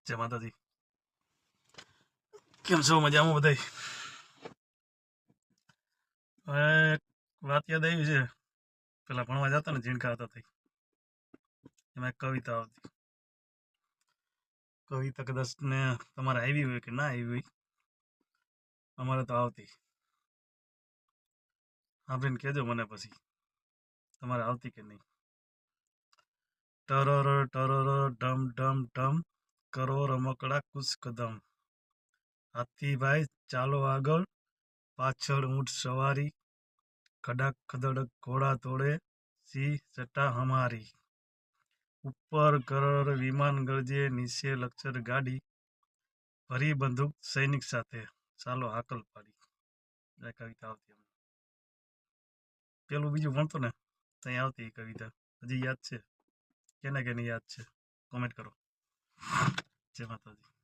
જય માતાજી. કેમ છો? મજામાં બધાય? હવે વાત યાદ આવી છે, પેલા ભણવા જતા ને ઝીણકા હતા તે એમાં એક કવિતા આવતી. કવિતા કદાચ ને તમારે આવી હોય કે ના આવી હોય, અમારે તો આવતી. સાંભળીને કહેજો મને પછી તમારે આવતી કે નહીં. ટરર ટરર ઢમ ઢમ ઢમ કરો રમકડા કુશ કદમ, હાથીભાઈ ચાલો આગળ, પાછળ ઊંટ સવારી, ખડાક ખદડક ઘોડા તોડે, સી સટા હમારી, ઉપર કરોડ વિમાન ગરજે, નીચે લક્ષર ગાડી, ભરી બંદૂક સૈનિક સાથે, ચાલો હાકલ પાડી. આ કવિતા આવતી. પેલું બીજું ભણતો ને ત્યાં આવતી કવિતા. હજી યાદ છે? કેને યાદ છે? કોમેન્ટ કરો. જય માતાજી.